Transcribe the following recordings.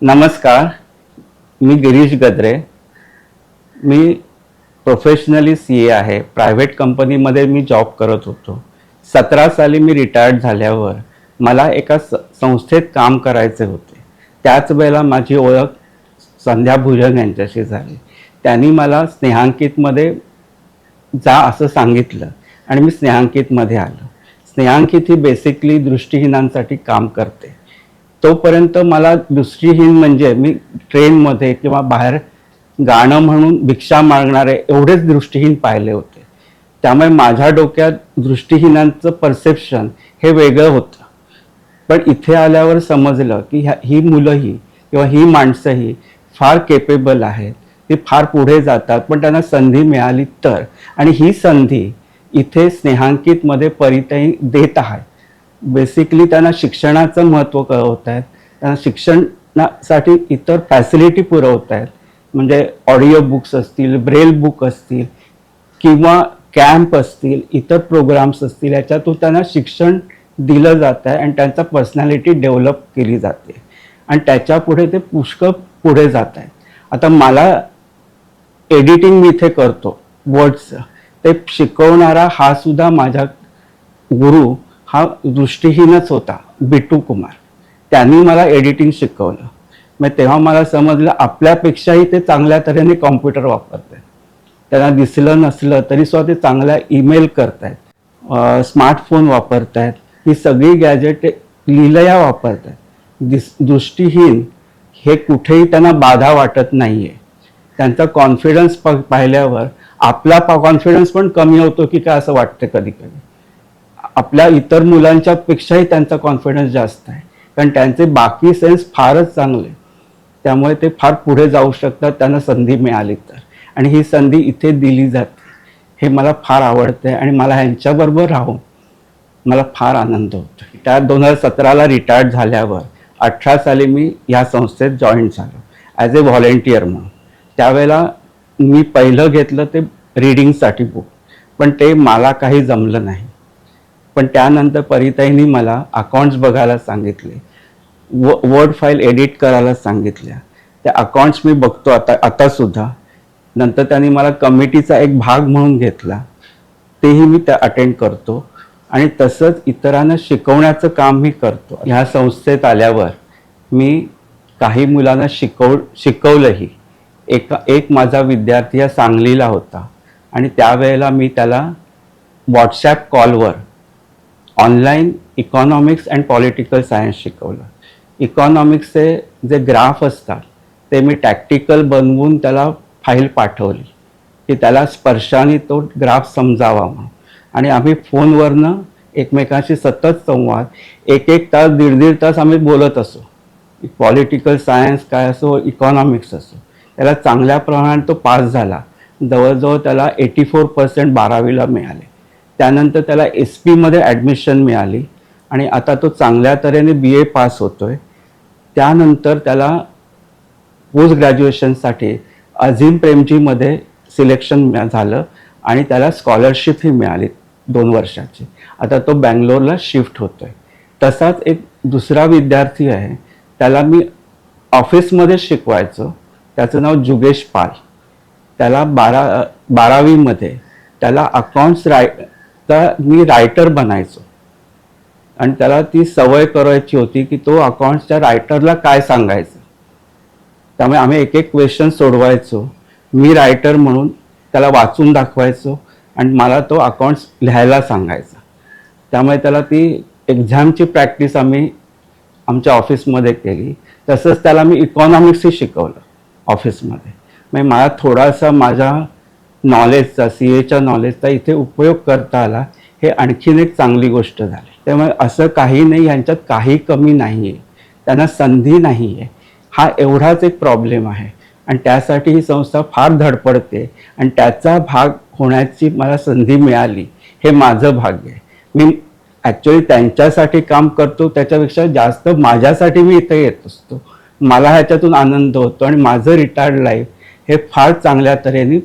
नमस्कार. मी गिरीश गद्रे. मी professionally CA आहे. Private कंपनीमध्ये मी जॉब करत होतो. 17 साली मी रिटायर्ड झाल्यावर मला एका संस्थेत काम करायचे होते. त्याच वेळेला माझी ओळख संध्या भुजंग यांच्याशी झाली. त्यांनी मला स्नेहांकितमध्ये जा असं सांगितलं आणि मी स्नेहांकितमध्ये आलो. स्नेहांकित ही बेसिकली दृष्टिहीनांसाठी काम करते. तोपर्यंत मला दृष्टिहीन म्हणजे मी ट्रेनमध्ये किंवा बाहेर गाणं म्हणून भिक्षा मागणारे एवढेच दृष्टिहीन पाहिले होते. त्यामुळे माझ्या डोक्यात दृष्टिहीनांचं परसेप्शन हे वेगळं होतं. पण इथे आल्यावर समजलं की ही मुलंही किंवा ही माणसंही फार केपेबल आहेत. ती फार पुढे जातात, पण त्यांना संधी मिळाली तर. आणि ही संधी इथे स्नेहांकितमध्ये परिताई देत आहे. बेसिकली त्यांना शिक्षणाचं महत्त्व कळवत आहेत. त्यांना शिक्षणासाठी इतर फॅसिलिटी पुरवत आहेत. म्हणजे ऑडिओ बुक्स असतील, ब्रेल बुक असतील किंवा कॅम्प असतील, इतर प्रोग्राम्स असतील, याच्यातून त्यांना शिक्षण दिलं जात आहे आणि त्यांचा पर्सनॅलिटी डेव्हलप केली जाते आणि त्याच्या पुढे ते पुष्कळ पुढे जात आहेत. आता मला एडिटिंग मी इथे करतो वर्ड्सचं, ते शिकवणारा हा सुद्धा माझा गुरु हा दृष्टिहीनच होता, बिट्टू कुमार. त्यांनी मला एडिटिंग शिकवलं. मग तेव्हा मला समजलं आपल्यापेक्षाही ते चांगल्या तऱ्हेने कॉम्प्युटर वापरतात. त्यांना दिसलं नसलं तरी सुद्धा ते चांगला ईमेल करतायत, स्मार्टफोन वापरतायत, ही सगळी गॅजेट लिलया वापरतायत. दृष्टिहीन हे कुठेही त्यांना बाधा वाटत नाही आहे. त्यांचा कॉन्फिडन्स पाहिल्यावर आपला कॉन्फिडन्स पण कमी होतो की काय असं वाटतं कधी कधी. आपल्या इतर मुलांच्या पेक्षाही त्यांचा कॉन्फिडन्स जास्त आहे, कारण त्यांचे बाकी सेन्स फारच चांगले. त्यामुळे ते फार पुढे जाऊ शकतात त्यांना संधी मिळाली तर. आणि ही संधी इथे दिली जाते हे मला फार आवडते आणि मला ह्यांच्याबरोबर राहून मला फार आनंद होतो. त्या 2017ला रिटायर्ड झाल्यावर 18 साली मी या संस्थेत जॉईन झालो ॲज ए व्हॉलेंटियर म्हणून. त्यावेळेला मी पहिलं घेतलं ते रीडिंगसाठी बुक, पण ते मला काही जमलं नाही. पण त्यानंतर परिताईंनी मला अकाउंट्स बघायला सांगितले, वर्ड फाईल एडिट करायला सांगितल्या. त्या अकाउंट्स मी बघतो आतासुद्धा. नंतर त्यांनी मला कमिटीचा एक भाग म्हणून घेतला, तेही मी त्या अटेंड करतो आणि तसंच इतरांना शिकवण्याचं काम मी करतो. ह्या संस्थेत आल्यावर मी काही मुलांना शिकवलंही. एक माझा विद्यार्थी या सांगलीला होता आणि त्यावेळेला मी त्याला व्हॉट्सॲप कॉलवर online economics and political science शिकवलं. इकॉनॉमिक्सचे जे ग्राफ असतात ते मी टॅक्टिकल बनवून त्याला फाईल पाठवली की त्याला स्पर्शाने तो ग्राफ समजावा म्हणून. आणि आम्ही फोनवरनं एकमेकांशी सतत संवाद, एक तास, दीड तास आम्ही बोलत असो. पॉलिटिकल सायन्स काय असो, इकॉनॉमिक्स असो. त्याला चांगल्या प्रमाणात तो पास झाला. जवळजवळ त्याला 84% 12वीला मिळाले. त्यानंतर त्याला SP ॲडमिशन मिळाली आणि आता तो चांगल्या तऱ्हेने BA पास होतोय. त्यानंतर त्याला पोस्ट ग्रॅज्युएशनसाठी अझीम प्रेमजीमध्ये सिलेक्शन झालं आणि त्याला स्कॉलरशिपही मिळाली 2 वर्षाची. आता तो बँगलोरला शिफ्ट होतोय. तसाच एक दुसरा विद्यार्थी आहे, त्याला मी ऑफिसमध्ये शिकवायचो. त्याचं नाव जुगेश पाल. त्याला 12वीमध्ये त्याला अकाउंट्स मी रायटर बनायचो आणि त्याला ती सवय करायची होती की तो अकाउंट्सच्या रायटरला काय सांगायचं. त्यामुळे आम्ही एक क्वेश्चन सोडवायचो. मी रायटर म्हणून त्याला वाचून दाखवायचो आणि मला तो अकाउंट्स लिहायला सांगायचा. त्यामुळे त्याला ती एक्झामची प्रॅक्टिस आम्ही आमच्या ऑफिसमध्ये केली. तसंच त्याला मी इकॉनॉमिक्सही शिकवलं ऑफिसमध्ये. म्हणजे मला थोडासा माझ्या नॉलेजचा, CAच्या नॉलेजचा इथे उपयोग करता आला. हे आणखीन एक चांगली गोष्ट झाली. त्यामुळे असं काही नाही, ह्यांच्यात काही कमी नाही आहे, त्यांना संधी नाही आहे. हा एवढाच एक प्रॉब्लेम आहे आणि त्यासाठी ही संस्था फार धडपडते आणि त्याचा भाग होण्याची मला संधी मिळाली हे माझं भाग्य आहे. मी ॲक्च्युली त्यांच्यासाठी काम करतो त्याच्यापेक्षा जास्त माझ्यासाठी मी इथे येत असतो. मला ह्याच्यातून आनंद होतो आणि माझं रिटायर्ड लाईफ हे फार चांगल्या तऱ्हेने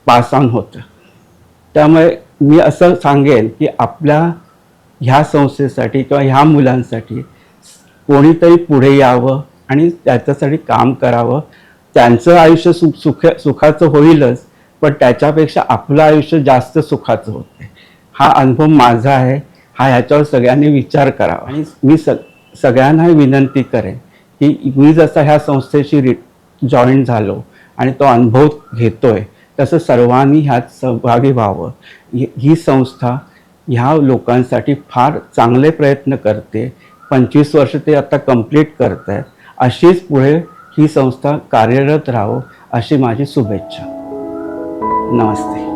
पास ऑन होतं. त्यामुळे मी असं सांगेन की आपल्या ह्या संस्थेसाठी किंवा ह्या मुलांसाठी कोणीतरी पुढे यावं आणि त्याच्यासाठी काम करावं. त्यांचं आयुष्य सुखाचं होईलच, पण त्याच्यापेक्षा आपलं आयुष्य जास्त सुखाचं होते. हा अनुभव माझा आहे. ह्याच्यावर सगळ्यांनी विचार करावा. आणि मी सगळ्यांना विनंती करेन की मी जसा ह्या संस्थेशी जॉईन झालो आणि तो अनुभव घेतोय, तसं सर्वांनी ह्यात सहभागी व्हावं. ही संस्था ह्या लोकांसाठी फार चांगले प्रयत्न करते. 25 वर्ष ते आता कंप्लीट करत आहेत. अशीच पुढे ही संस्था कार्यरत राहो अशी माझी शुभेच्छा. नमस्ते.